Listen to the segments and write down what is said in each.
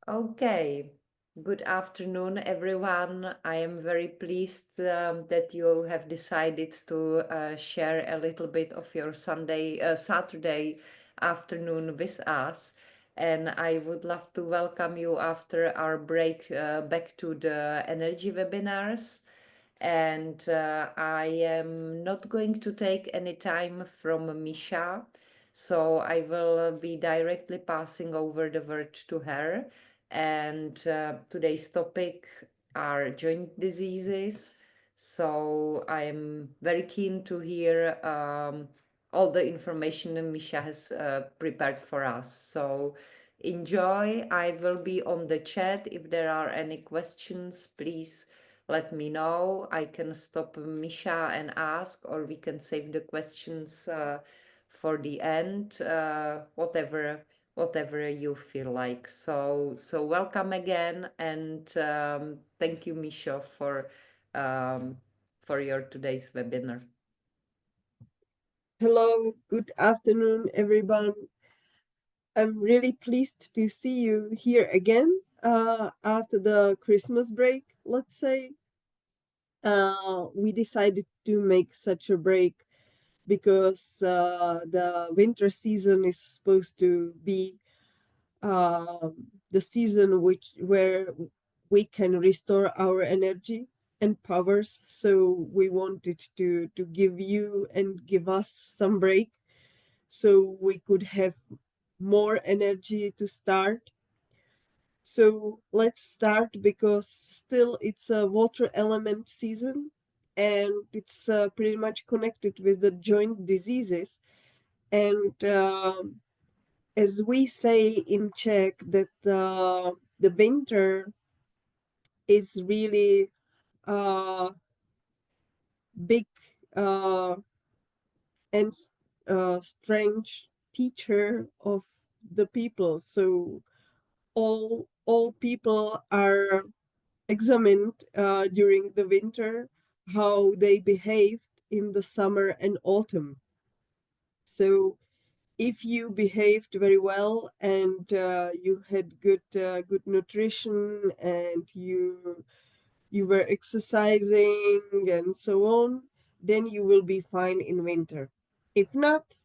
Okay, good afternoon, everyone. I am very pleased that you have decided to share a little bit of your Saturday afternoon with us. And I would love to welcome you after our break back to the energy webinars. And I am not going to take any time from Misha, so I will be directly passing over the word to her. And today's topic are joint diseases. So I'm very keen to hear all the information that Misha has prepared for us. So enjoy. I will be on the chat. If there are any questions, please let me know. I can stop Misha and ask, or we can save the questions for the end, whatever you feel like. So welcome again, and thank you, Misha, um, for your today's webinar. Hello, good afternoon, everyone. I'm really pleased to see you here again after the Christmas break, let's say. We decided to make such a break because the winter season is supposed to be the season where we can restore our energy and powers. So we wanted to give you and give us some break so we could have more energy to start. So let's start because still it's a water element season and it's pretty much connected with the joint diseases. And as we say in Czech, that the winter is really a big uh, and strange teacher of the people. So all people are examined during the winter how they behaved in the summer and autumn. So if you behaved very well and you had good nutrition and you were exercising and so on, then you will be fine in winter. If not,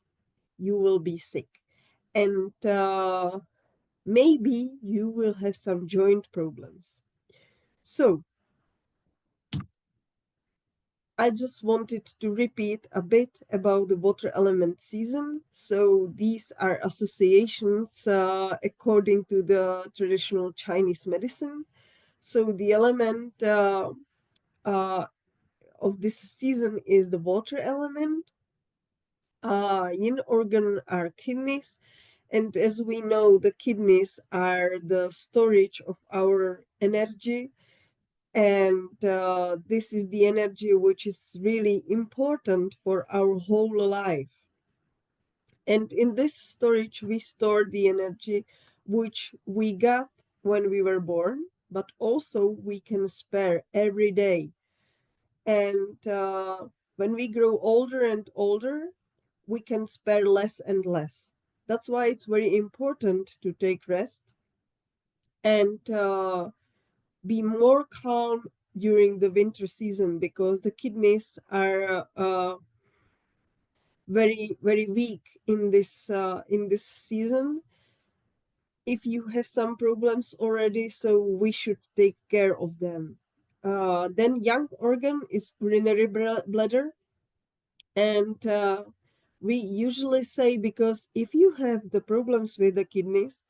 you will be sick, and maybe you will have some joint problems. So I just wanted to repeat a bit about the water element season. So these are associations according to the traditional Chinese medicine. So the element uh, of this season is the water element. Yin organ are kidneys. And as we know, the kidneys are the storage of our energy, and this is the energy which is really important for our whole life. And in this storage, we store the energy which we got when we were born, but also we can spare every day. And when we grow older and older, we can spare less and less. That's why it's very important to take rest and be more calm during the winter season, because the kidneys are very weak in this season. If you have some problems already, so we should take care of them. Then young organ is urinary bladder, and we usually say, because if you have the problems with the kidneys,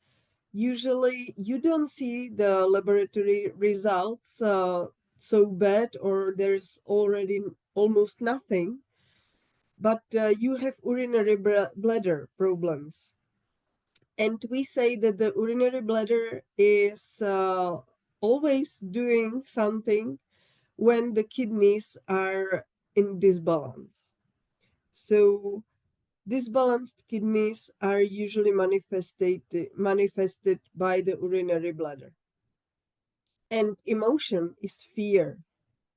usually you don't see the laboratory results so bad, or there's already almost nothing, but you have urinary bladder problems. And we say that the urinary bladder is always doing something when the kidneys are in disbalance. So disbalanced kidneys are usually manifested by the urinary bladder. And emotion is fear.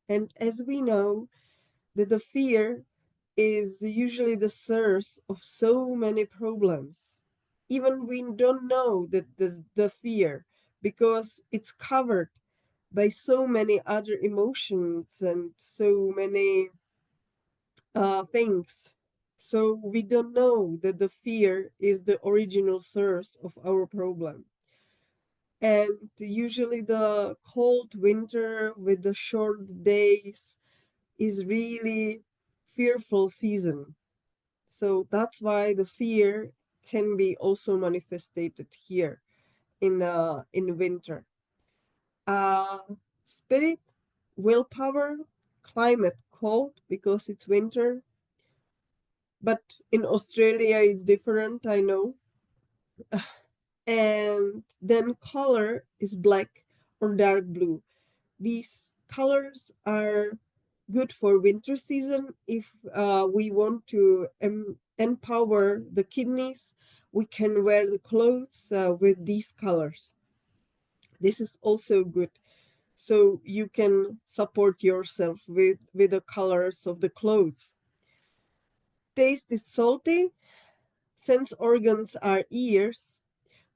And as we know, that the fear is usually the source of so many problems. Even we don't know that the fear, because it's covered by so many other emotions and so many things. So we don't know that the fear is the original source of our problem. And usually the cold winter with the short days is really fearful season. So that's why the fear can be also manifested here in winter. Uh, Spirit, willpower, climate cold because it's winter, but in Australia it's different, I know. And then color is black or dark blue. These colors are good for winter season if we want to empower the kidneys. We can wear the clothes with these colors. This is also good. So you can support yourself with the colors of the clothes. Taste is salty. Sense organs are ears.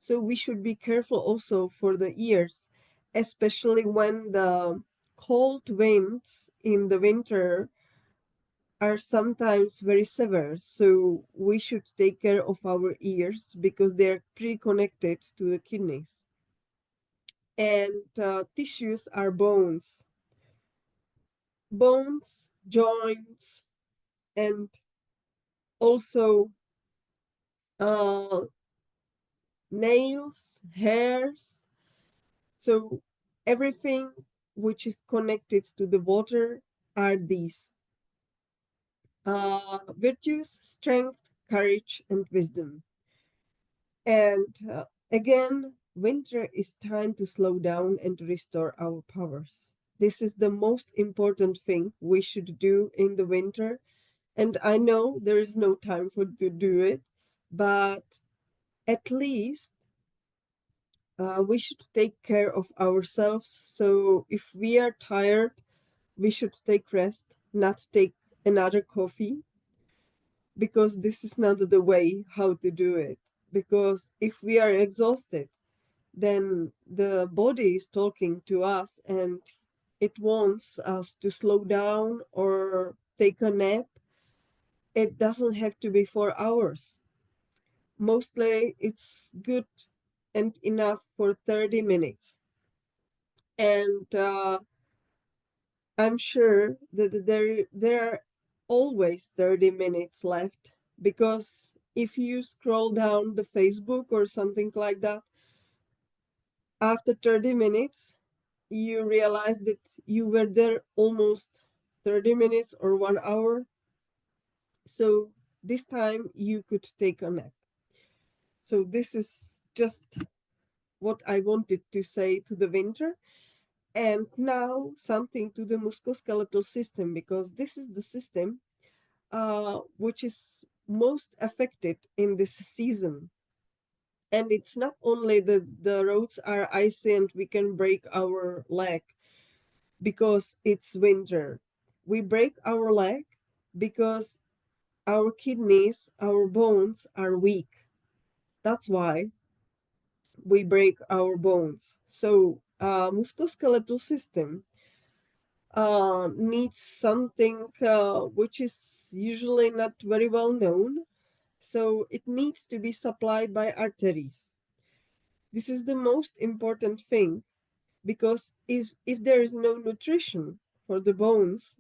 So we should be careful also for the ears, especially when the cold winds in the winter are sometimes very severe. So we should take care of our ears because they're pretty connected to the kidneys. And tissues are bones. Bones, joints, and also uh, nails, hairs. So everything which is connected to the water are these virtues, strength, courage, and wisdom. And again, winter is time to slow down and to restore our powers. This is the most important thing we should do in the winter. And I know there is no time for to do it, but at least we should take care of ourselves. So if we are tired, we should take rest, not take another coffee, because this is not the way how to do it. Because if we are exhausted, then the body is talking to us and it wants us to slow down or take a nap. It doesn't have to be 4 hours. Mostly it's good and enough for 30 minutes. And I'm sure that there are always 30 minutes left, because if you scroll down the Facebook or something like that, after 30 minutes, you realize that you were there almost 30 minutes or 1 hour. So this time you could take a nap. So this is just what I wanted to say to the winter. And now something to the musculoskeletal system, because this is the system which is most affected in this season. And it's not only the roads are icy and we can break our leg because it's winter. We break our leg because our kidneys, our bones are weak. That's why we break our bones. So musculoskeletal system needs something which is usually not very well known. So it needs to be supplied by arteries. This is the most important thing, because if there is no nutrition for the bones,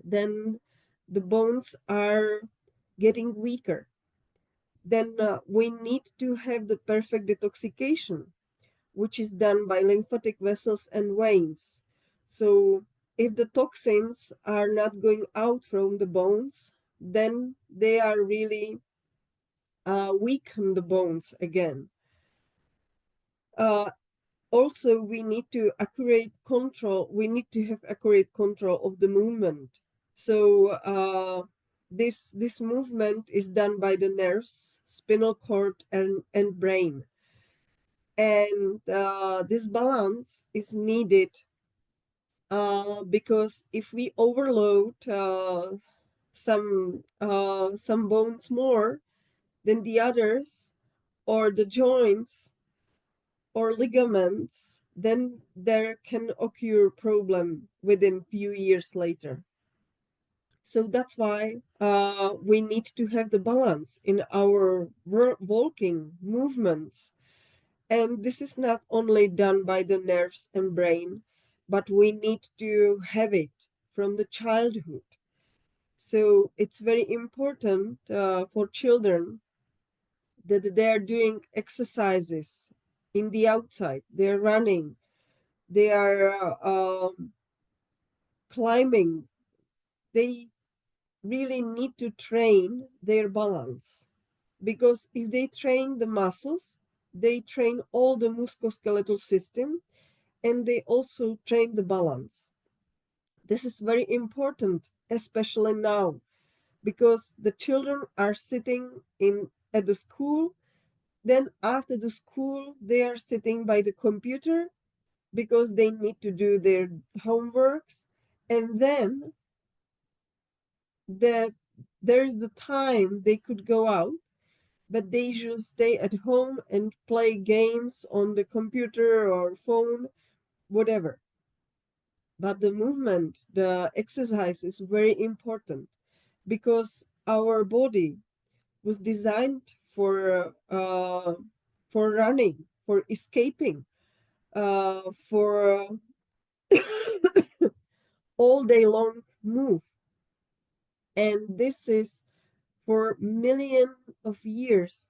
then the bones are getting weaker. Then we need to have the perfect detoxification, which is done by lymphatic vessels and veins. So if the toxins are not going out from the bones, then they are really weaken the bones again. Uh, Also, we need to accurate control. We need to have accurate control of the movement. So this movement is done by the nerves, spinal cord, and brain. And this balance is needed because if we overload some bones more than the others, or the joints, or ligaments, then there can occur problem within few years later. So that's why we need to have the balance in our walking movements. And this is not only done by the nerves and brain, but we need to have it from the childhood. So it's very important for children that they are doing exercises in the outside. They're running, they are climbing. They really need to train their balance, because if they train the muscles, they train all the musculoskeletal system, and they also train the balance. This is very important, especially now, because the children are sitting in at the school. Then after the school, they are sitting by the computer because they need to do their homeworks. And then that there is the time they could go out, but they should stay at home and play games on the computer or phone, whatever. But the movement, the exercise is very important, because our body was designed for running, for escaping, for all day long move. And this is for millions of years.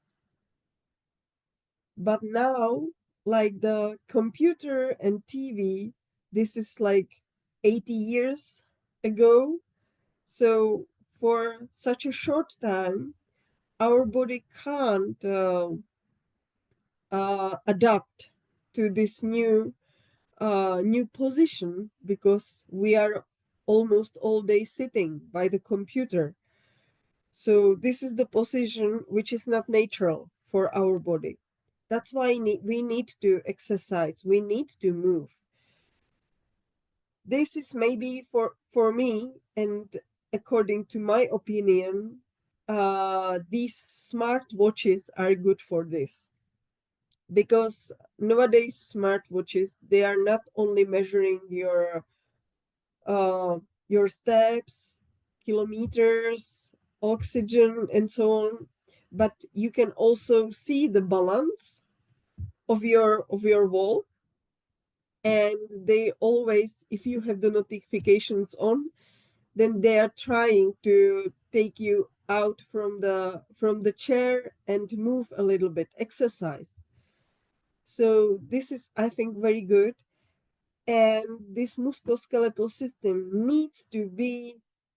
But now, like the computer and TV, this is like 80 years ago. So for such a short time, our body can't adapt to this new position, because we are almost all day sitting by the computer. So this is the position which is not natural for our body. That's why we need to exercise. We need to move. This is maybe for me, and according to my opinion, these smart watches are good for this, because nowadays smart watches, they are not only measuring uh, your steps, kilometers, oxygen, and so on, but you can also see the balance of your wall. And they always, if you have the notifications on, then they are trying to take you out from the chair and move a little bit, exercise. So this is, I think, very good. And this musculoskeletal system needs to be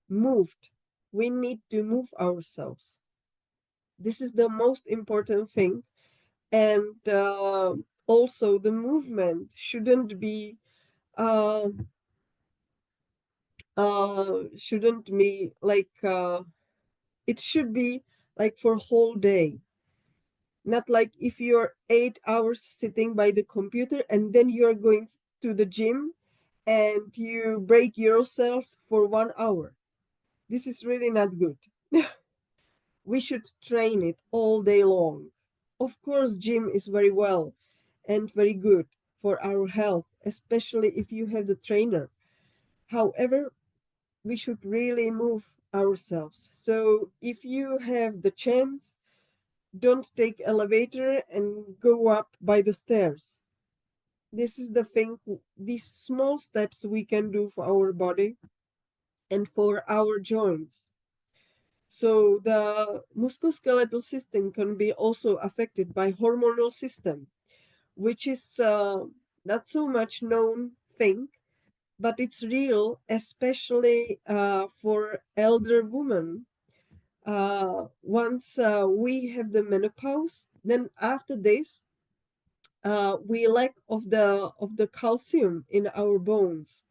moved. We need to move ourselves. This is the most important thing. And also, the movement uh, shouldn't be like it should be like for whole day, not like if you're 8 hours sitting by the computer and then you're going to the gym and you break yourself for 1 hour. This is really not good. We should train it all day long. Of course, gym is very well and very good for our health, especially if you have the trainer. However, we should really move ourselves. So if you have the chance, don't take elevator and go up by the stairs. This is the thing, these small steps we can do for our body and for our joints. So the musculoskeletal system can be also affected by hormonal system, which is not so much known thing, but it's real, especially for elder women. Once we have the menopause, then after this, we lack of the calcium in our bones,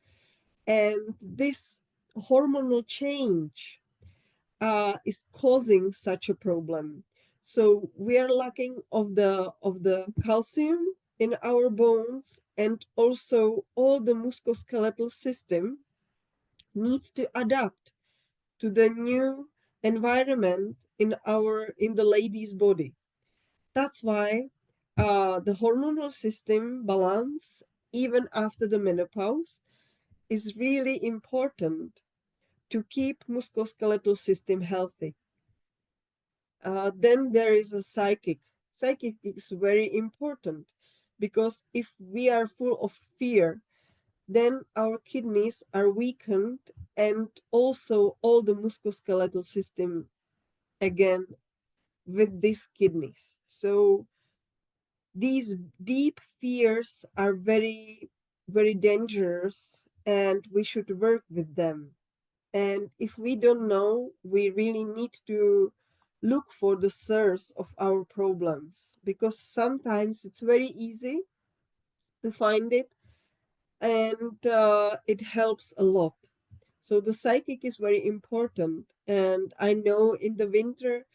and this hormonal change is causing such a problem. So we are lacking of the calcium in our bones, and also all the musculoskeletal system needs to adapt to the new environment in the lady's body. That's why the hormonal system balance, even after the menopause, is really important to keep musculoskeletal system healthy. Then there is a psychic. Psychic is very important because if we are full of fear, then our kidneys are weakened and also all the musculoskeletal system again with these kidneys. So these deep fears are very, very dangerous and we should work with them. And if we don't know, we really need to look for the source of our problems because sometimes it's very easy to find it and it helps a lot. So the psychic is very important. And I know in the winter,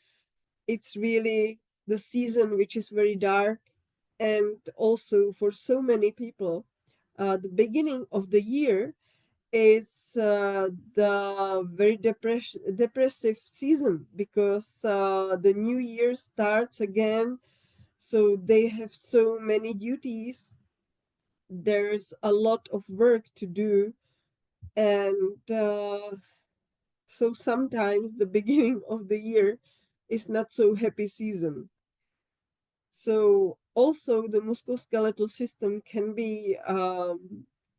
it's really the season which is very dark. And also for so many people, the beginning of the year is the very depressive season because the new year starts again. So they have so many duties. There's a lot of work to do. And so sometimes the beginning of the year is not so happy season. So also the musculoskeletal system can be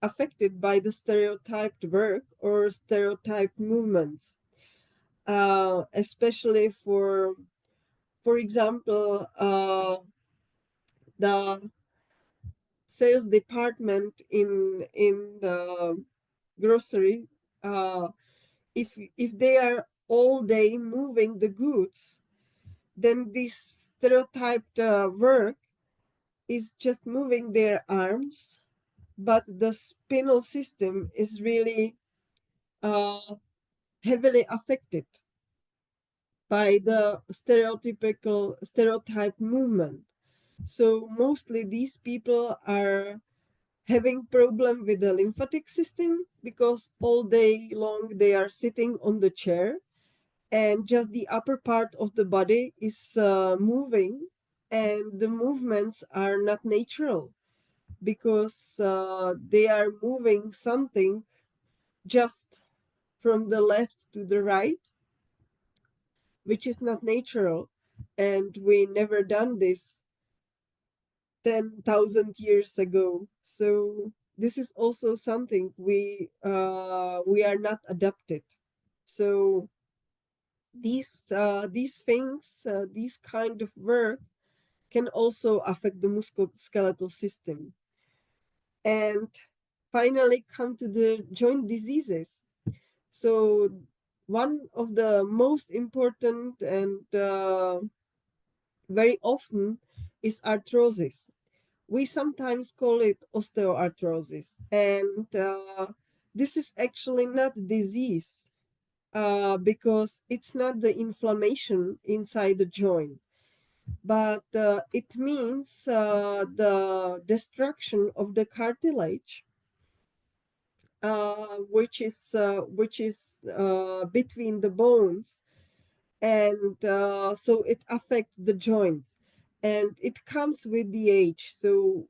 affected by the stereotyped work or stereotyped movements, especially for example, the sales department in the grocery. If they are all day moving the goods, then this stereotyped work is just moving their arms, but the spinal system is really uh, heavily affected by the stereotype movement. So mostly these people are having problem with the lymphatic system because all day long they are sitting on the chair and just the upper part of the body is moving and the movements are not natural because they are moving something just from the left to the right, which is not natural. And we never done this 10,000 years ago. So this is also something we are not adapted. So these things, these kind of work can also affect the musculoskeletal system. And finally come to the joint diseases. So one of the most important and very often is arthrosis. We sometimes call it osteoarthrosis, and this is actually not disease because it's not the inflammation inside the joint, but it means the destruction of the cartilage, which is between the bones, and so it affects the joints, and it comes with the age. So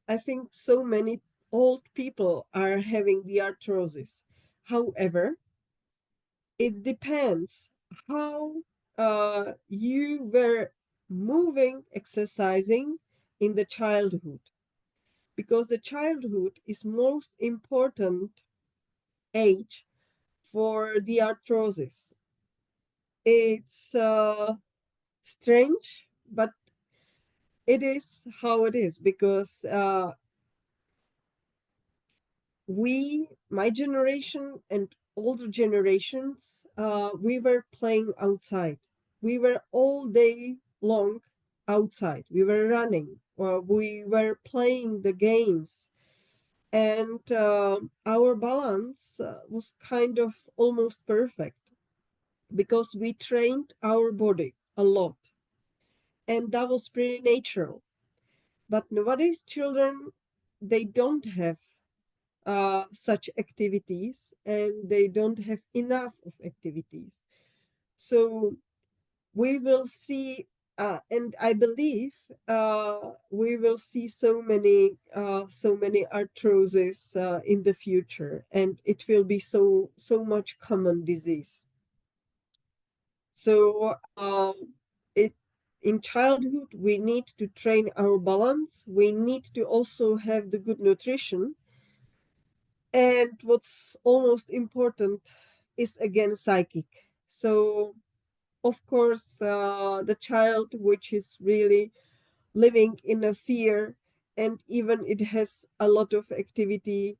I think so many old people are having the arthrosis. However, it depends how you were moving, exercising in the childhood, because the childhood is most important age for the arthrosis. It's strange, but it is how it is because my generation and older generations, we were playing outside. We were all day long outside. We were running, or we were playing the games, and our balance was kind of almost perfect because we trained our body a lot, and that was pretty natural. But nowadays, children, they don't have such activities and they don't have enough of activities. So we will see And I believe we will see so many arthrosis in the future, and it will be so much common disease. So it in childhood we need to train our balance. We need to also have the good nutrition, and what's almost important is again psychic. So of course, the child which is really living in a fear, and even it has a lot of activity,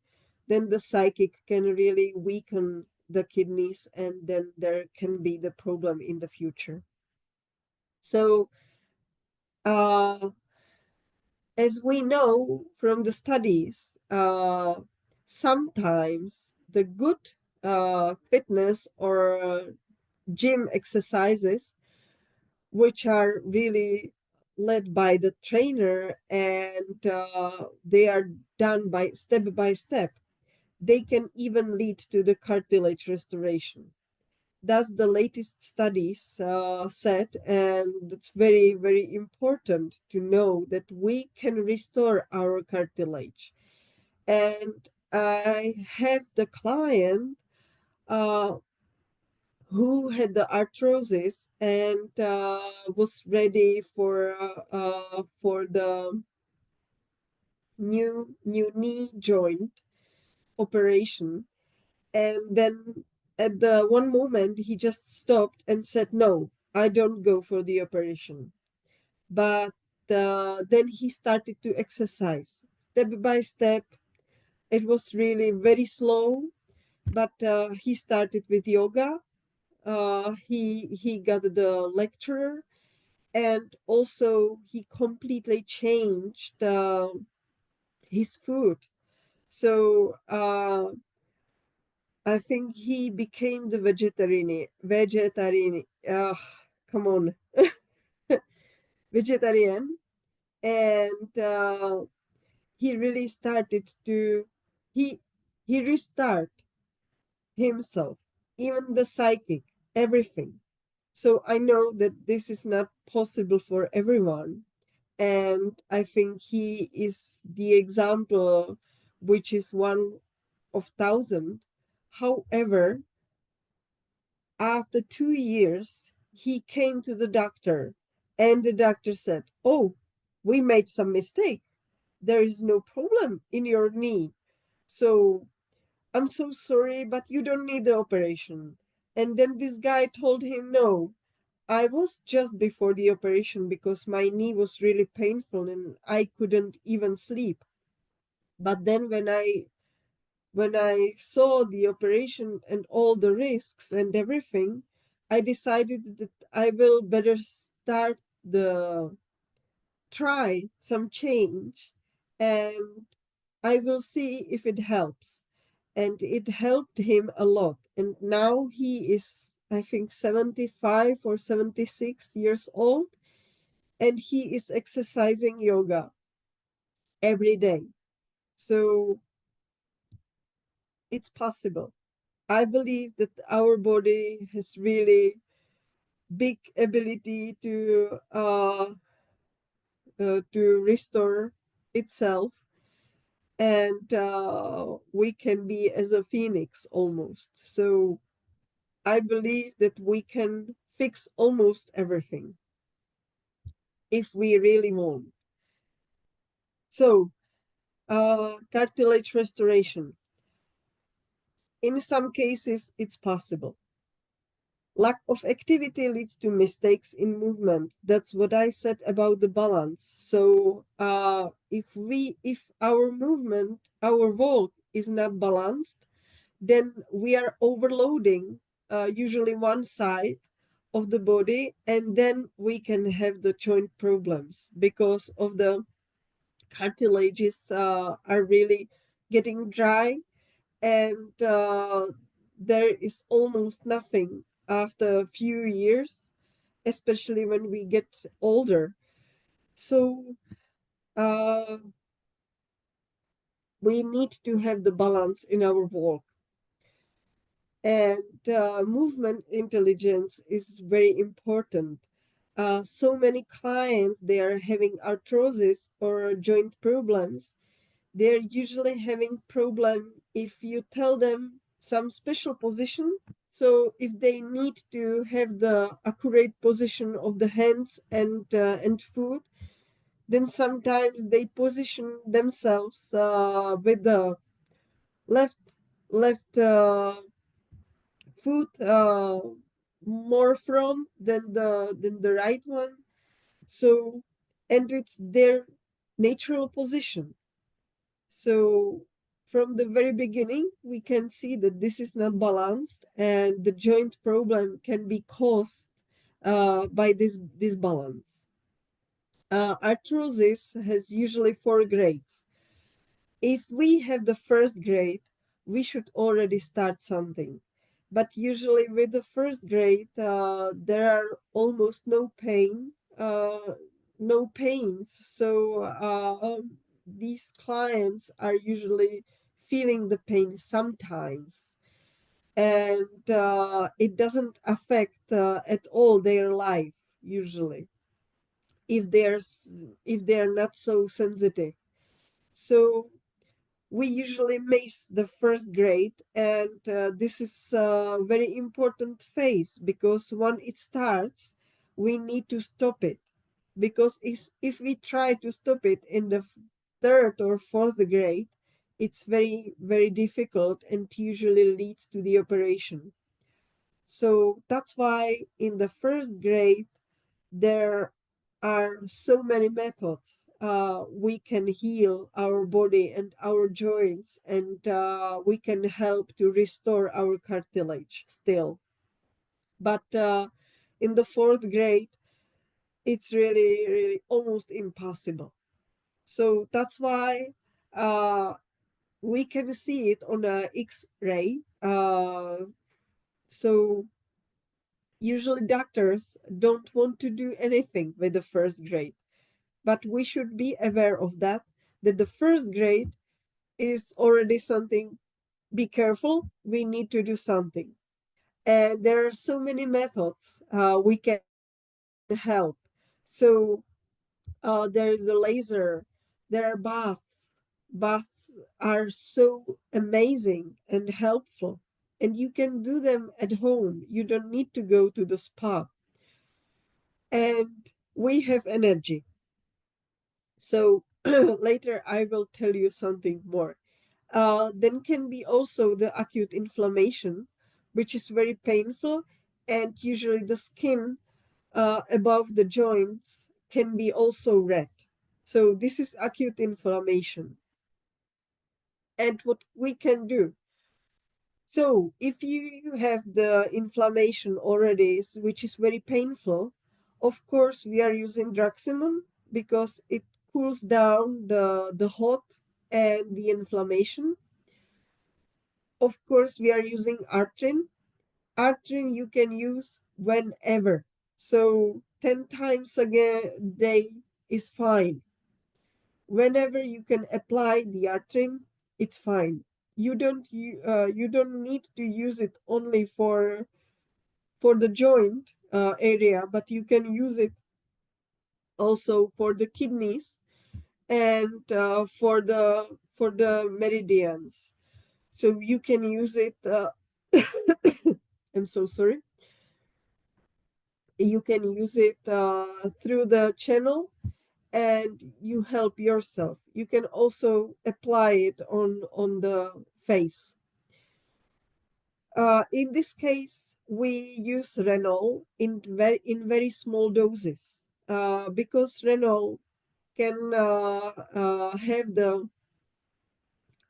then the psychic can really weaken the kidneys, and then there can be the problem in the future. So uh, as we know from the studies, sometimes the good fitness or gym exercises, which are really led by the trainer, and they are done by step, they can even lead to the cartilage restoration. That's the latest studies said, and it's very, very important to know that we can restore our cartilage. And I have the client uh, who had the arthrosis and was ready for the new knee joint operation, and then at the one moment he just stopped and said, no, I don't go for the operation. But then he started to exercise step by step. It was really very slow, but he started with yoga. He got the lecturer, and also he completely changed his food. So I think he became the vegetarian. Come on, vegetarian, and he really started to he he restart himself, even the psychic, everything. So I know that this is not possible for everyone, and I think he is the example, which is one of thousand. However, after 2 years, he came to the doctor, and the doctor said, oh, we made some mistake. There is no problem in your knee. So I'm so sorry, but you don't need the operation. And then this guy told him, no, I was just before the operation because my knee was really painful and I couldn't even sleep. But then when I saw the operation and all the risks and everything, I decided that I will better start the try some change, and I will see if it helps. And it helped him a lot. And now he is, I think, 75 or 76 years old, and he is exercising yoga every day. So it's possible. I believe that our body has really big ability to restore itself, and we can be as a phoenix almost. So I believe that we can fix almost everything if we really want. So cartilage restoration, in some cases it's possible. Lack of activity leads to mistakes in movement. That's what I said about the balance. So if our movement, our walk is not balanced, then we are overloading usually one side of the body, and then we can have the joint problems because of the cartilages are really getting dry, and there is almost nothing after a few years, especially when we get older. So uh, we need to have the balance in our walk. And movement intelligence is very important. So many clients, they are having arthrosis or joint problems. They're usually having problem if you tell them some special position. So if they need to have the accurate position of the hands and foot, then sometimes they position themselves with the left left foot more front than the right one. So, and it's their natural position. So from the very beginning, we can see that this is not balanced, and the joint problem can be caused by this disbalance. Arthrosis has usually four grades. If we have the first grade, we should already start something. But usually with the first grade, there are almost no pains. So these clients are usually feeling the pain sometimes, and it doesn't affect at all their life usually if they're not so sensitive. So we usually miss the first grade, and this is a very important phase because when it starts, we need to stop it. Because if we try to stop it in the third or fourth grade, it's very, very difficult and usually leads to the operation. So that's why in the first grade, there are so many methods. We can heal our body and our joints, and we can help to restore our cartilage still. But in the fourth grade, it's really, really almost impossible. So that's why uh, we can see it on a X-ray. So usually doctors don't want to do anything with the first grade, but we should be aware of that the first grade is already something. Be careful, we need to do something. And there are so many methods we can help. So there is the laser, there are baths are so amazing and helpful, and you can do them at home, you don't need to go to the spa. And we have energy. So later I will tell you something more. Then can be also the acute inflammation, which is very painful, and usually the skin above the joints can be also red. So this is acute inflammation. And what we can do. So if you have the inflammation already, which is very painful, of course we are using Draximum because it cools down the hot and the inflammation. Of course, we are using Artrin. Artrin you can use whenever. So 10 times a day is fine. Whenever you can apply the Artrin, it's fine. You don't need to use it only for the joint area, but you can use it also for the kidneys and for the meridians. So you can use it. I'm so sorry. You can use it through the channel, and you help yourself. You can also apply it on the face. In this case, we use Renol in very small doses because Renol can have the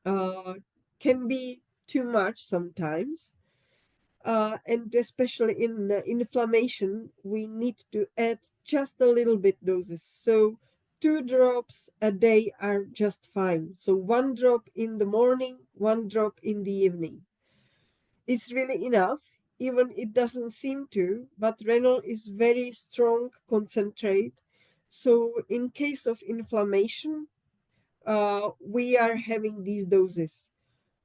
uh, can be too much sometimes. And especially in inflammation, we need to add just a little bit doses. So 2 drops a day are just fine. So 1 drop in the morning, 1 drop in the evening. It's really enough, even it doesn't seem to, but renal is very strong concentrate. So in case of inflammation, we are having these doses.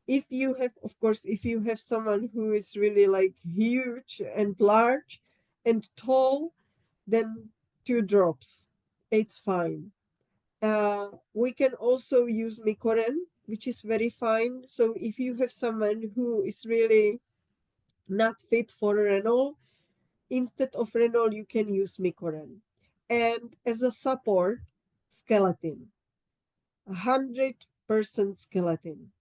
If you have, of course, if you have someone who is really like huge and large and tall, then 2 drops. It's fine. We can also use Mikoren, which is very fine. So if you have someone who is really not fit for Renol, instead of Renol, you can use Mikoren. And as a support, skeleton, 100% skeleton,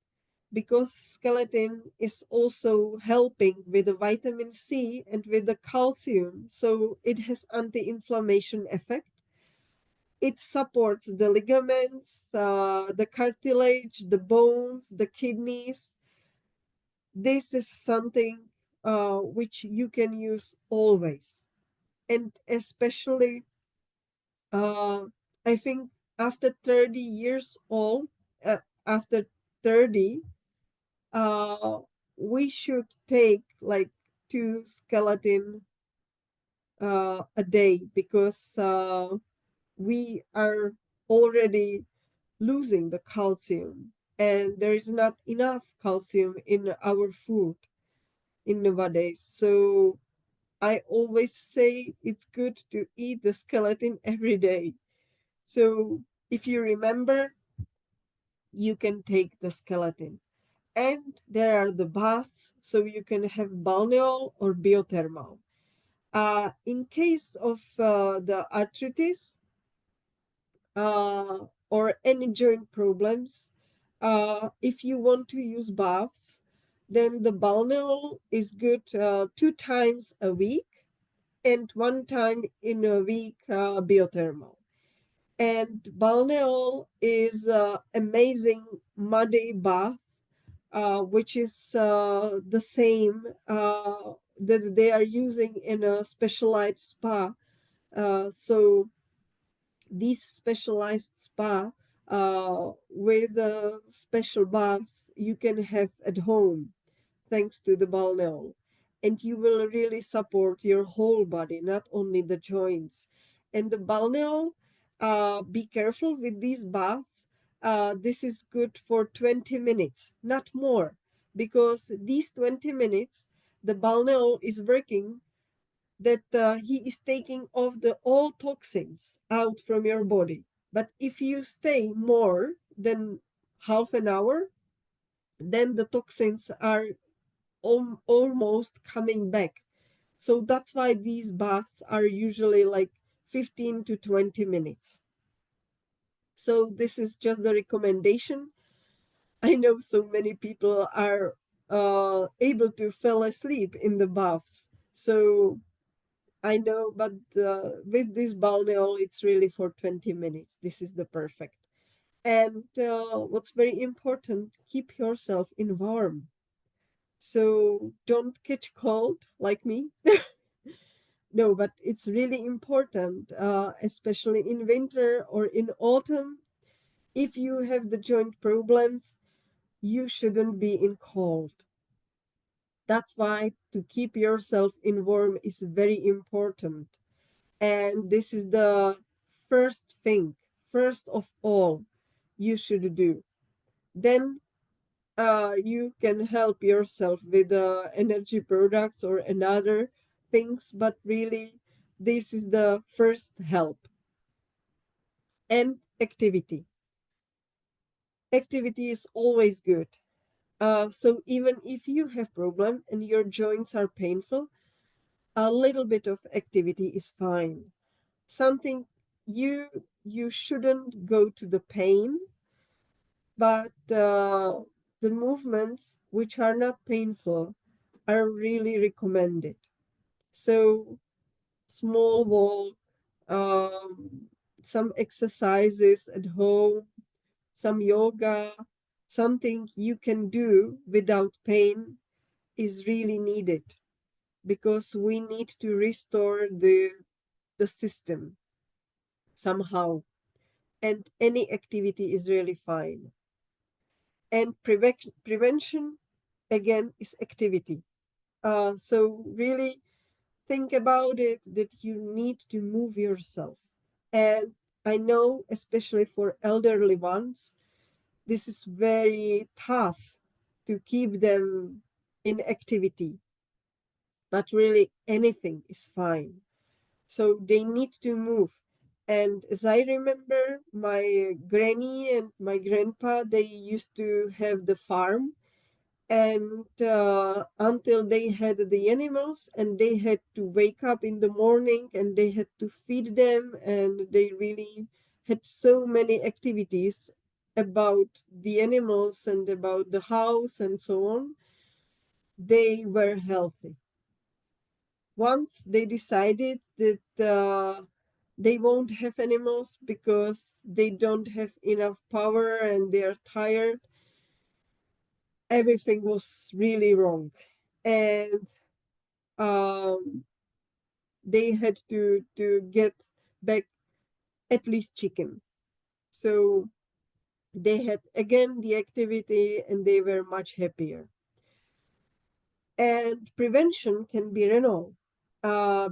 because skeleton is also helping with the vitamin C and with the calcium, so it has anti-inflammation effect. It supports the ligaments, the cartilage, the bones, the kidneys. This is something which you can use always. And especially, uh, I think after 30 years old, after 30, uh, we should take like 2 skeleton a day, because we are already losing the calcium, and there is not enough calcium in our food in nowadays. So I always say it's good to eat the skeleton every day. So if you remember, you can take the skeleton. And there are the baths, so you can have balneol or biothermal. In case of the arthritis, or any joint problems, if you want to use baths, then the balneol is good 2 times a week, and 1 time in a week biothermal. And balneol is amazing muddy bath, which is the same that they are using in a specialized spa. So these specialized spa with special baths you can have at home, thanks to the balneol. And you will really support your whole body, not only the joints. And the balneol, be careful with these baths. This is good for 20 minutes, not more, because these 20 minutes, the balneol is working that he is taking off the all toxins out from your body. But if you stay more than half an hour, then the toxins are almost coming back. So that's why these baths are usually like 15 to 20 minutes. So this is just the recommendation. I know so many people are able to fall asleep in the baths. So I know, but with this balneol, it's really for 20 minutes. This is the perfect. And what's very important, keep yourself in warm. So don't catch cold like me. No, but it's really important, especially in winter or in autumn. If you have the joint problems, you shouldn't be in cold. That's why to keep yourself in warm is very important. And this is the first thing, first of all, you should do. Then you can help yourself with energy products or another things, but really, this is the first help. And activity. Activity is always good. So even if you have problem and your joints are painful, a little bit of activity is fine. Something you shouldn't go to the pain, but the movements which are not painful are really recommended. So small walk, um, some exercises at home, some yoga, something you can do without pain is really needed, because we need to restore the system somehow, and any activity is really fine. And prevention again is activity. So really think about it, that you need to move yourself. And I know, especially for elderly ones, this is very tough to keep them in activity, but really anything is fine. So they need to move. And as I remember, my granny and my grandpa, they used to have the farm, and until they had the animals and they had to wake up in the morning and they had to feed them, and they really had so many activities about the animals and about the house and so on, they were healthy. Once they decided that they won't have animals because they don't have enough power and they're tired, everything was really wrong. And um, they had to get back at least chicken. So they had again the activity and they were much happier. And prevention can be renal,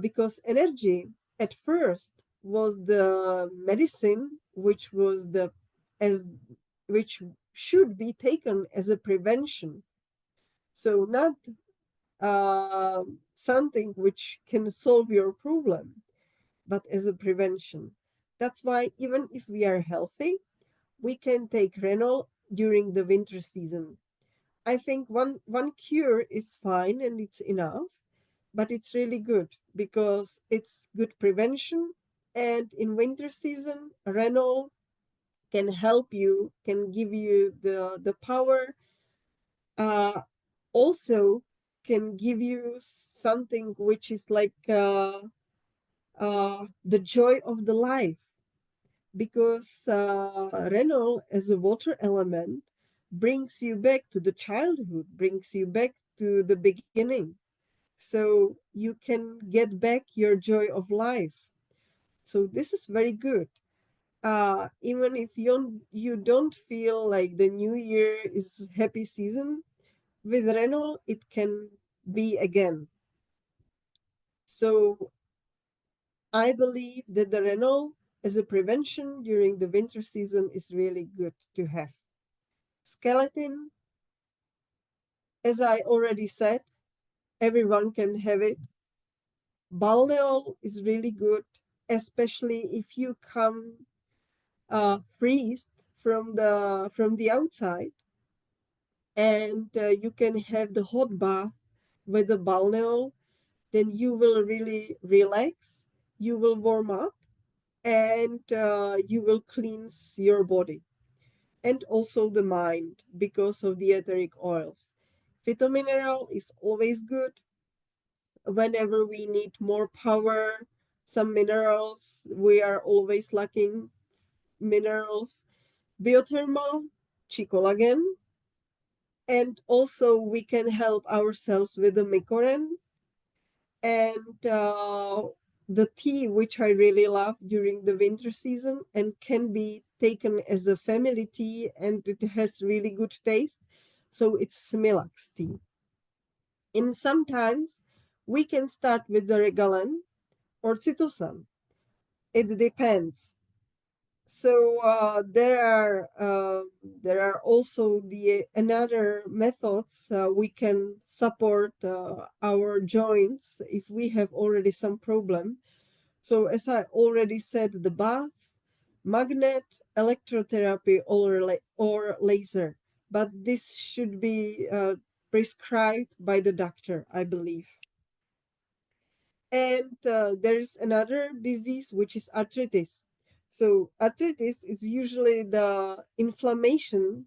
because energy at first was the medicine which was the as which should be taken as a prevention. So not something which can solve your problem, but as a prevention. That's why even if we are healthy, we can take renal during the winter season. I think one cure is fine and it's enough, but it's really good because it's good prevention. And in winter season, renal can help you, can give you the power. Uh, Also, can give you something which is like the joy of the life, because renal as a water element brings you back to the childhood, brings you back to the beginning. So you can get back your joy of life. So this is very good. Even if you don't feel like the new year is happy season, with renal it can be again. So I believe that the renal as a prevention during the winter season is really good to have. Skeleton, as I already said, everyone can have it. Balneol is really good, especially if you come freezed from the outside, and you can have the hot bath with the balneol. Then you will really relax. You will warm up, and you will cleanse your body and also the mind because of the etheric oils. Phytomineral is always good whenever we need more power. Some minerals, we are always lacking minerals. Biothermal, Chicolagen, and also we can help ourselves with the Mikoren and the tea, which I really love during the winter season and can be taken as a family tea, and it has really good taste. So it's Smilax tea. And sometimes we can start with the Regalan or Citosan. It depends. So there are also the another methods we can support our joints if we have already some problem. So as I already said, the bath, magnet, electrotherapy, or laser, but this should be prescribed by the doctor, I believe. And there is another disease which is arthritis. So arthritis is usually the inflammation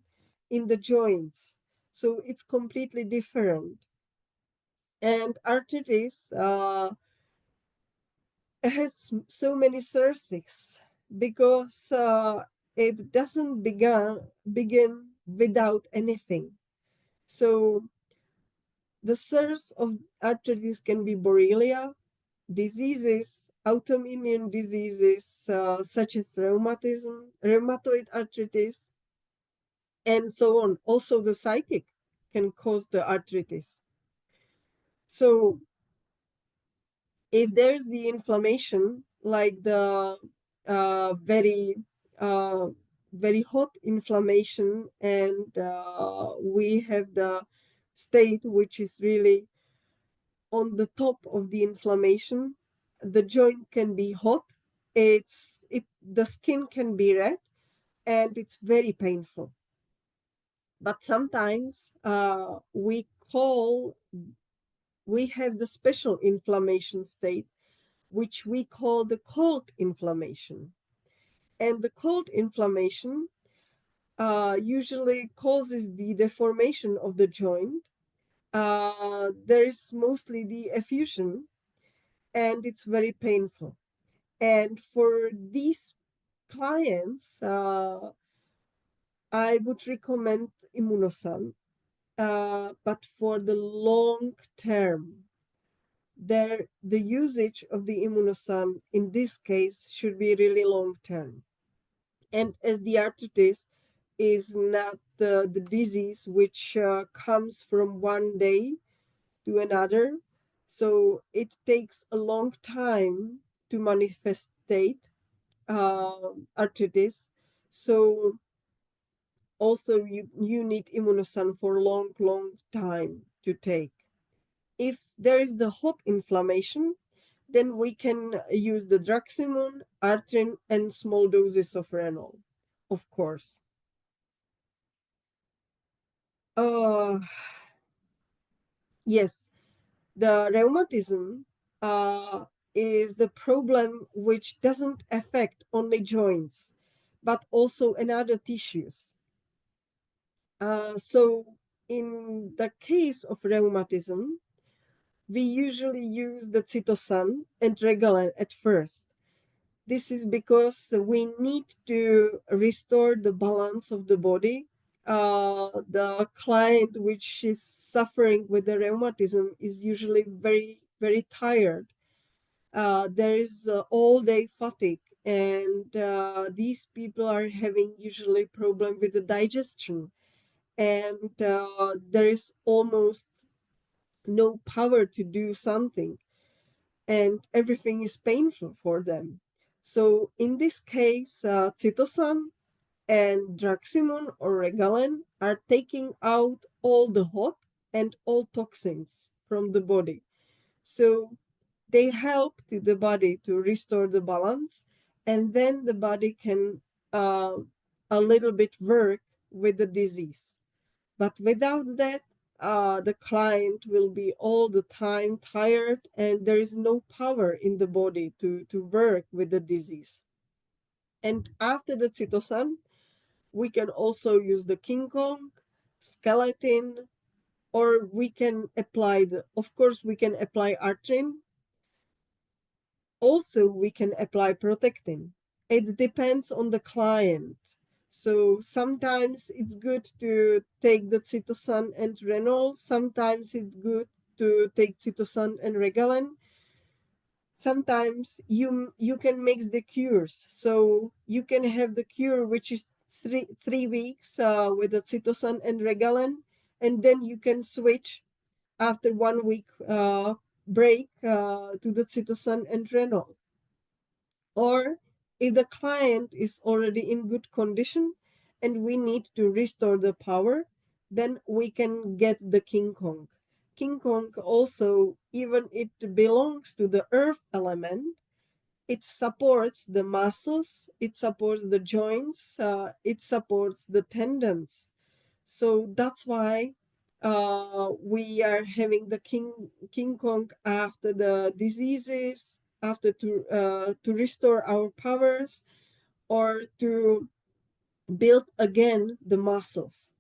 in the joints. So it's completely different. And arthritis has so many sources because it doesn't begin without anything. So the source of arthritis can be Borrelia, diseases, autoimmune diseases such as rheumatism, rheumatoid arthritis, and so on. Also, the psychic can cause the arthritis. So, if there's the inflammation, like the very uh, very hot inflammation, and we have the state which is really on the top of the inflammation, the joint can be hot, the skin can be red, and it's very painful. But sometimes we have the special inflammation state, which we call the cold inflammation. And the cold inflammation usually causes the deformation of the joint. There is mostly the effusion, and it's very painful. And for these clients, I would recommend Immunosan, but for the long term, the usage of the Immunosan in this case should be really long term. And as the arthritis is not the disease which comes from one day to another, so it takes a long time to manifestate arthritis. So also you need Immunosan for long time to take. If there is the hot inflammation, then we can use the Draximon, Artrin, and small doses of Renol, of course. Uh, yes, the rheumatism is the problem which doesn't affect only joints, but also another tissues. So in the case of rheumatism, we usually use the Cytosan and Regalen at first. This is because we need to restore the balance of the body. The client which is suffering with the rheumatism is usually very tired. There is all day fatigue, and these people are having usually problem with the digestion, and there is almost no power to do something, and everything is painful for them. So in this case, Cytosan and Draximon or Regalen are taking out all the hot and all toxins from the body. So they help to the body to restore the balance, and then the body can uh, a little bit work with the disease. But without that, the client will be all the time tired, and there is no power in the body to work with the disease. And after the Cytosan, we can also use the King Kong, skeleton, or we can apply of course, we can apply Artrin. Also, we can apply Protectin. It depends on the client. So sometimes it's good to take the Cytosan and Renol. Sometimes it's good to take Cytosan and Regalen. Sometimes you can mix the cures. So you can have the cure, which is three weeks with the Cytosan and Regalen, and then you can switch after 1 week break to the Cytosan and Renol. Or if the client is already in good condition and we need to restore the power, then we can get the King Kong. King Kong also, even it belongs to the earth element, it supports the muscles, it supports the joints, it supports the tendons. So that's why we are having the King Kong after the diseases, after to restore our powers, or to build again the muscles.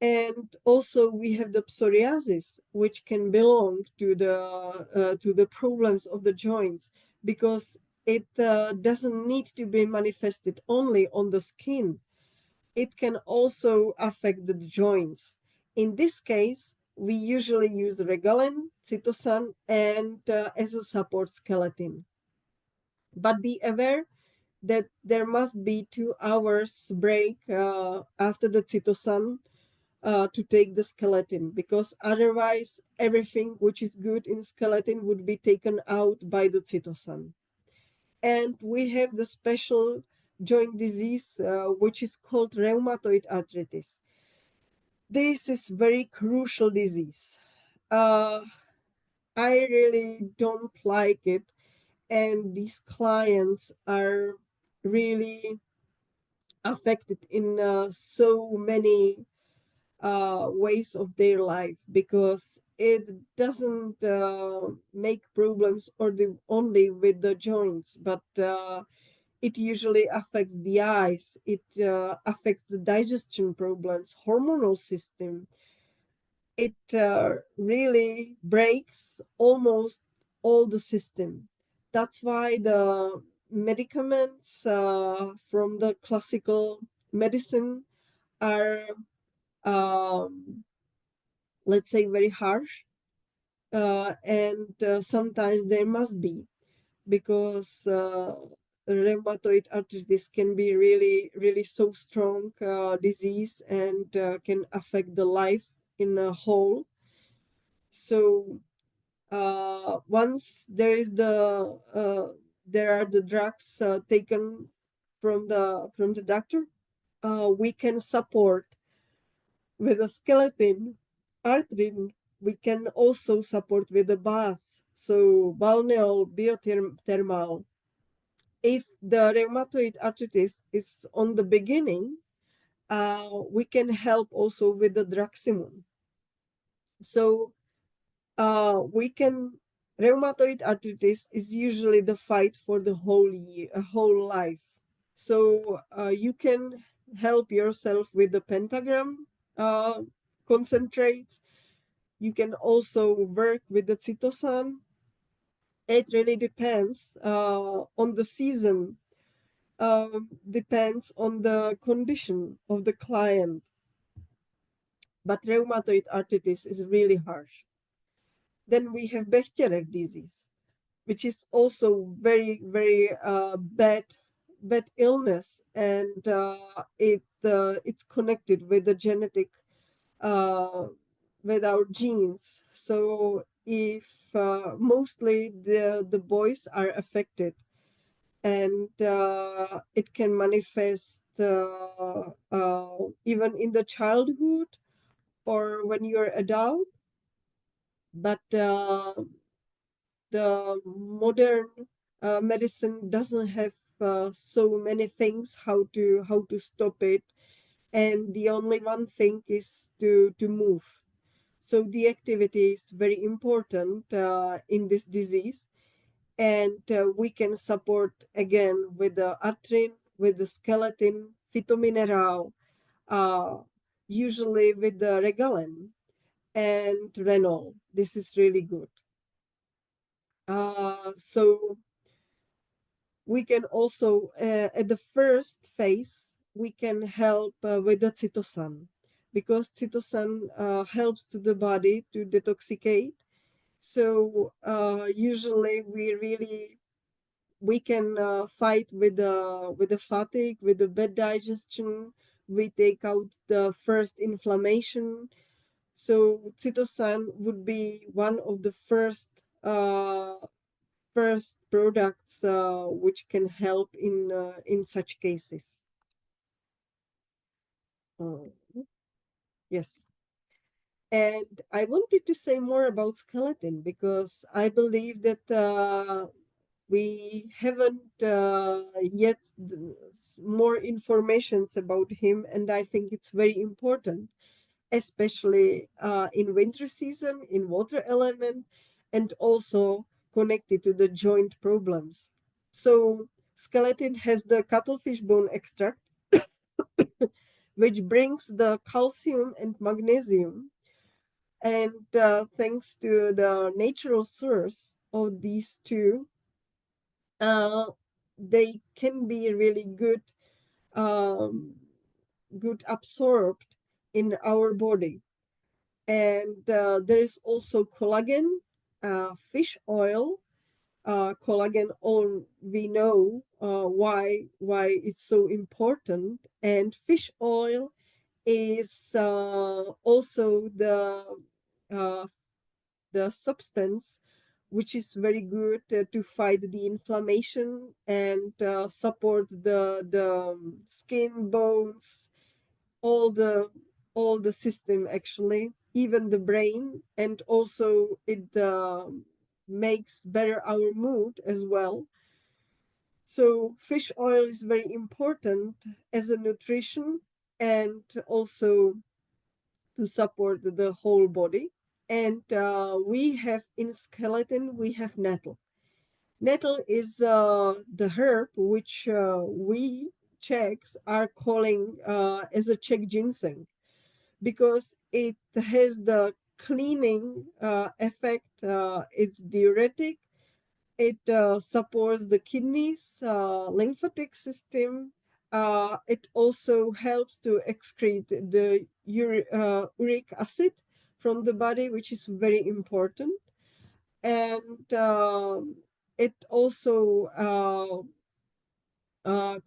And also we have the psoriasis, which can belong to the problems of the joints, because it doesn't need to be manifested only on the skin. It can also affect the joints. In this case, we usually use Regalen, Cytosan, and as a support skeleton. But be aware that there must be 2 hours break after the Cytosan to take the skeleton, because otherwise everything which is good in skeleton would be taken out by the Cytosan. And we have the special joint disease which is called rheumatoid arthritis. This is very crucial disease. I really don't like it and these clients are really affected in so many ways of their life, because it doesn't make problems or only with the joints, but it usually affects the eyes, it affects the digestion problems, hormonal system. It really breaks almost all the system. That's why the medicaments from the classical medicine are, um, let's say, very harsh, and sometimes there must be, because rheumatoid arthritis can be really, really so strong disease, and can affect the life in a whole. So once there are the drugs taken from the doctor, we can support with a skeleton, arthrin. We can also support with the bath, so balneol biothermal. If the rheumatoid arthritis is on the beginning, we can help also with the Draximum. So we can, rheumatoid arthritis is usually the fight for the whole year, a whole life. So you can help yourself with the pentagram uh, concentrates. You can also work with the cytosan. It really depends on the season, depends on the condition of the client. But rheumatoid arthritis is really harsh. Then we have Bechterew disease, which is also very, very bad illness, and it's connected with the genetic, uh, with our genes. So if mostly the boys are affected, and it can manifest even in the childhood or when you're adult. But the modern medicine doesn't have so many things how to stop it, and the only one thing is to move. So the activity is very important in this disease, and we can support again with the arthrin, with the skeleton, phytomineral, uh, usually with the regalen and renol. This is really good. So we can also, at the first phase, we can help with the cytosan, because cytosan helps to the body to detoxicate. So usually we can fight with the fatigue, with the bad digestion. We take out the first inflammation. So cytosan would be one of the first products which can help in such cases. Uh, yes. And I wanted to say more about skeleton, because I believe that we haven't yet more informations about him, and I think it's very important, especially in winter season, in water element, and also connected to the joint problems. So skeleton has the cuttlefish bone extract, which brings the calcium and magnesium, and thanks to the natural source of these two, uh, they can be really um, good absorbed in our body. And there is also collagen, fish oil. Collagen, all we know why it's so important, and fish oil is also uh, the substance which is very good to fight the inflammation and support the skin, bones, all the all the system, actually, even the brain. And also it makes better our mood as well. So fish oil is very important as a nutrition and also to support the whole body. And we have in skeleton, we have nettle. Nettle is the herb which we Czechs are calling as a Czech ginseng because it has the cleaning effect. It's diuretic. It supports the kidneys, lymphatic system. It also helps to excrete the uric acid from the body, which is very important. And it also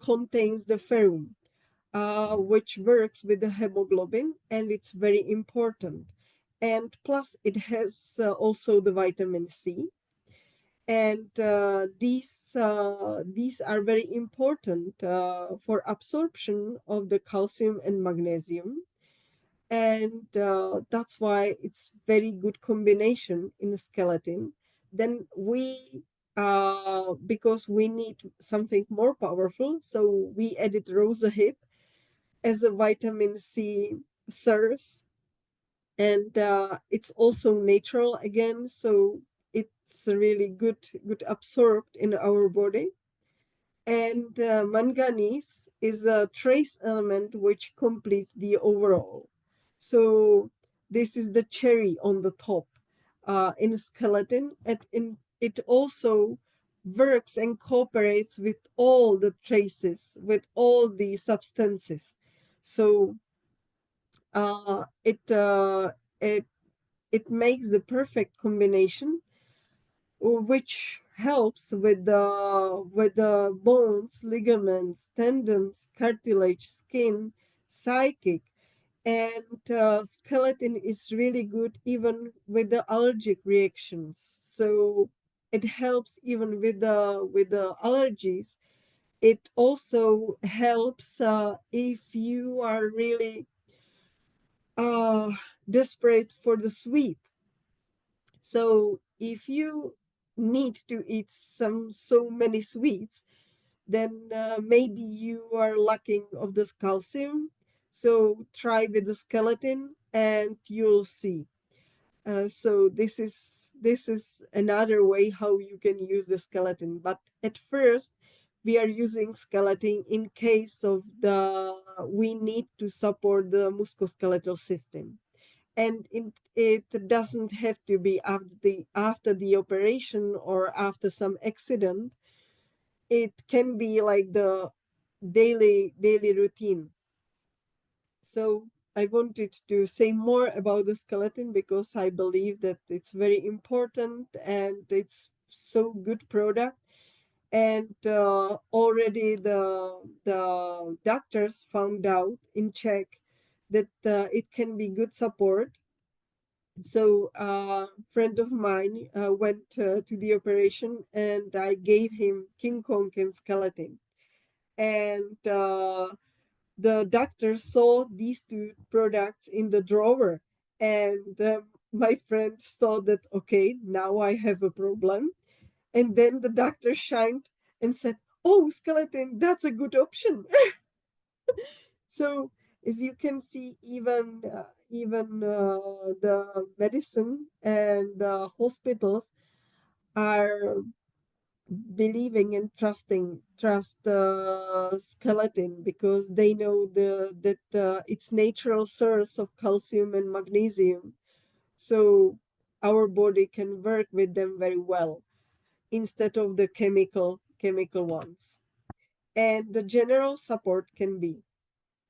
contains the ferrum, which works with the hemoglobin, and it's very important. And plus, it has also the vitamin C, and these are very important for absorption of the calcium and magnesium, and that's why it's very good combination in the skeleton. Then we because we need something more powerful, so we added rose hip as a vitamin C source, and it's also natural again, so it's really good absorbed in our body. And manganese is a trace element which completes the overall. So this is the cherry on the top in skeleton, and it also works and cooperates with all the traces, with all the substances. So uh, it uh, it it makes the perfect combination, which helps with the bones, ligaments, tendons, cartilage, skin, psychic, and skeleton is really good even with the allergic reactions. So it helps even with the allergies. It also helps if you are really uh, desperate for the sweet. So if you need to eat so many sweets, then maybe you are lacking of this calcium. So try with the skeleton, and you'll see. So this is another way how you can use the skeleton. But at first, we are using skeleton in case of the we need to support the musculoskeletal system, and it doesn't have to be after the operation or after some accident. It can be like the daily routine. So I wanted to say more about the skeleton because I believe that it's very important and it's so good product. And already the doctors found out in Czech that it can be good support. So a friend of mine went to the operation, and I gave him King Kong and skeleton. And the doctor saw these two products in the drawer, and my friend saw that, okay, now I have a problem. And then the doctor shined and said, oh, skeleton, that's a good option. So as you can see, even the medicine and the hospitals are believing and trust skeleton because they know that it's natural source of calcium and magnesium. So our body can work with them very well instead of the chemical ones. And the general support can be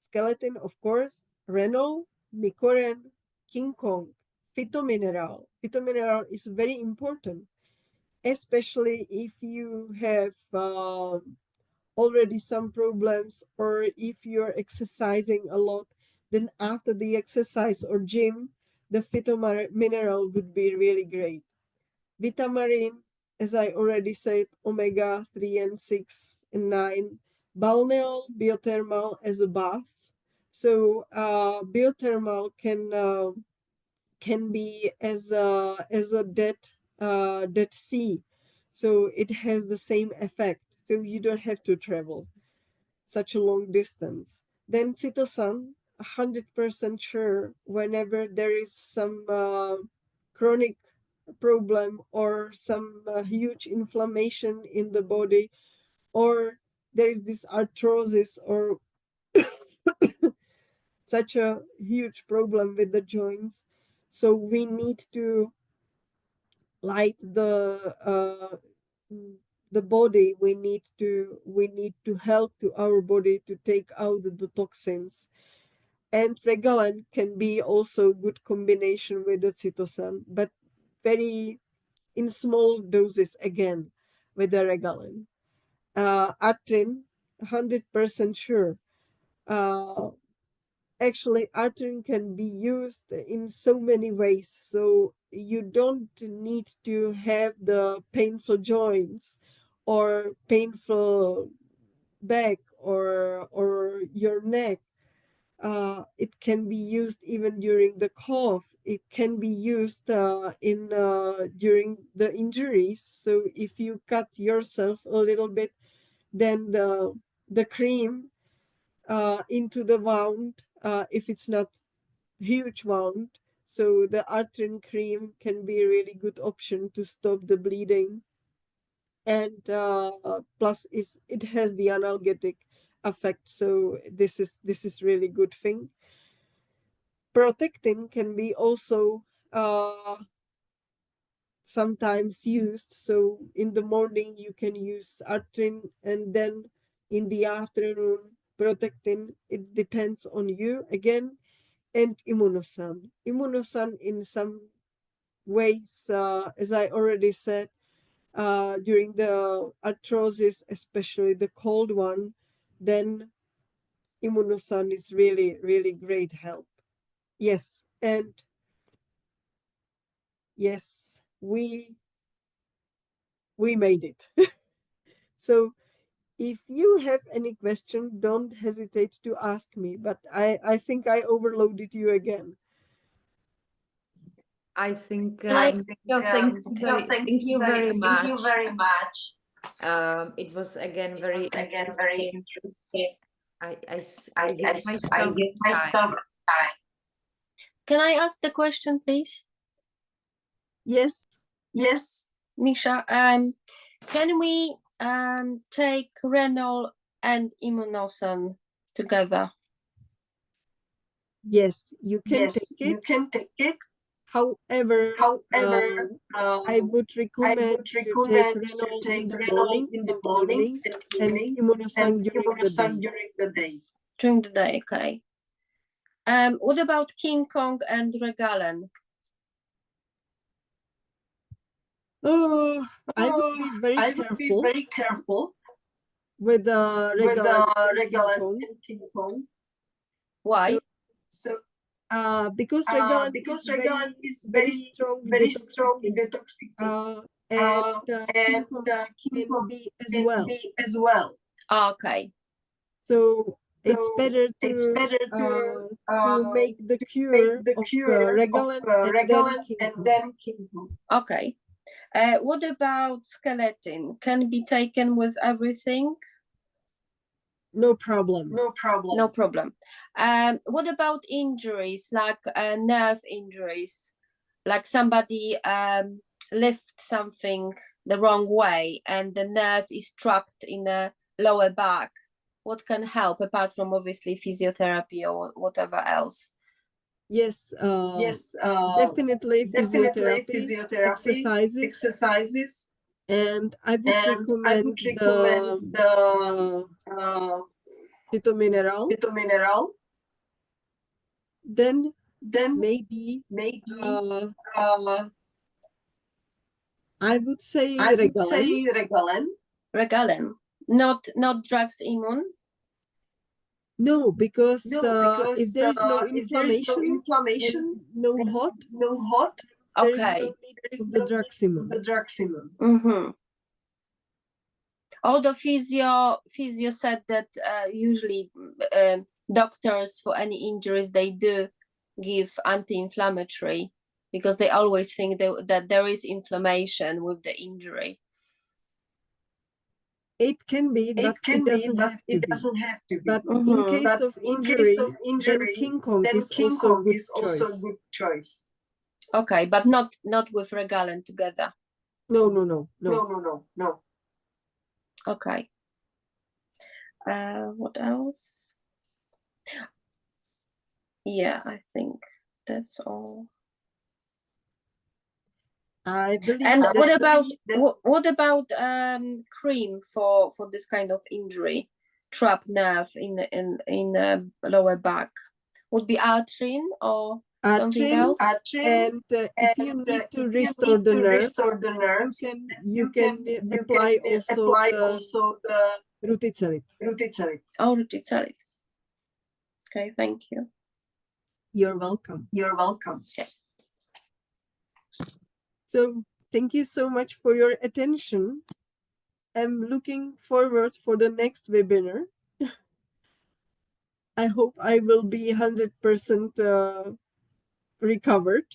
skeleton, of course, renal, micoren, king kong, phytomineral. Phytomineral is very important, especially if you have already some problems or if you're exercising a lot. Then after the exercise or gym, the phytomineral would be really great. Vitamarine, as I already said, omega 3 and 6 and 9. Balneol, biothermal as a bath. So biothermal can be as a dead that see. So it has the same effect. So you don't have to travel such a long distance. Then Citosan, 100% sure, whenever there is some chronic problem or some huge inflammation in the body, or there is this arthrosis or such a huge problem with the joints. So we need to light the body. We need to help to our body to take out the toxins. And Regalan can be also good combination with the Citosan, but very in small doses again with the Regalan. Artrin, 100% sure. Actually, artrin can be used in so many ways. So you don't need to have the painful joints or painful back or your neck. It can be used even during the cough. It can be used in during the injuries. So if you cut yourself a little bit, then the cream into the wound, if it's not huge wound. So the artrin cream can be a really good option to stop the bleeding. And plus it has the analgesic effect. So this is really good thing. Protectin can be also sometimes used. So in the morning you can use artrin, and then in the afternoon protectin. It depends on you again. And immunosan. Immunosan in some ways, as I already said, during the arthrosis, especially the cold one, then immunosan is really, really great help. Yes, and yes, we made it. So if you have any question, don't hesitate to ask me, but I think I overloaded you again. I think, I Michelle, thank you thank you very much. much. It was again It very was again very interesting. interesting. I give I myself give time. myself time. Can I ask the question, please? Yes. Yes. Misha, can we take renal and immunosan together? Yes, you can Yes, take it. you can take it. However, However, I would I recommend would to take recommend to renal in take the renal morning in the and morning evening, and and evening, immunosan and during the day. immunosan during the day. During the day, okay. What about King Kong and Regalen? Oh, I would be very I would be careful very careful with with Regalan and King Regalen Kong. and King Kong. Why? So, because Regalan is Regalen very, is very strong very strong detoxifying, detoxifying, and King and Kong King can Kong be as can well. be as well. Okay. So it's So better it's better to make the to make cure the of cure of Regalan and then Regalen King and Kong. then King Kong. Okay. What about skeleton? Can be taken with everything? No problem. No problem. No problem. What about injuries, like nerve injuries? Like somebody lift something the wrong way and the nerve is trapped in the lower back. What can help apart from obviously physiotherapy or whatever else? Yes, definitely physiotherapy, exercises, exercises, and I would and I recommend would recommend the phytomineral. phytomineral. Then Then maybe maybe I would say I would Regalen. say Regalen. Regalen, not drugs immune. No, because No, if there is no if there is no inflammation inflammation and no and hot, no hot, there is no okay, need there is of the no need of Draximum. the Draximum. Mm-hmm. Although physio said that usually doctors for any injuries they do give anti-inflammatory. because they always think that there is inflammation with the injury. It can be, but it doesn't have to be. But in case of injury, then King Kong is also a good choice. Okay, but not with Regalen together. No. Okay. What else? Yeah, I think that's all. I believe. And what about cream for this kind of injury, trapped nerve in lower back? Would be Artrin or something else? And if you need to restore the nerves, you can apply also the Ruticelit. Oh, Ruticelit. Okay, thank you. You're welcome. Okay. So thank you so much for your attention. I'm looking forward for the next webinar. I hope I will be 100% recovered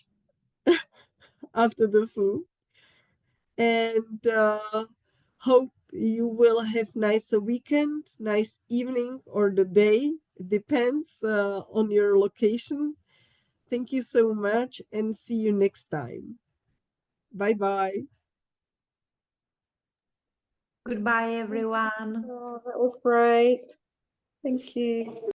after the flu. And hope you will have nice weekend, nice evening or the day. It depends on your location. Thank you so much and see you next time. Bye-bye. Goodbye, everyone. Oh, that was great. Thank you.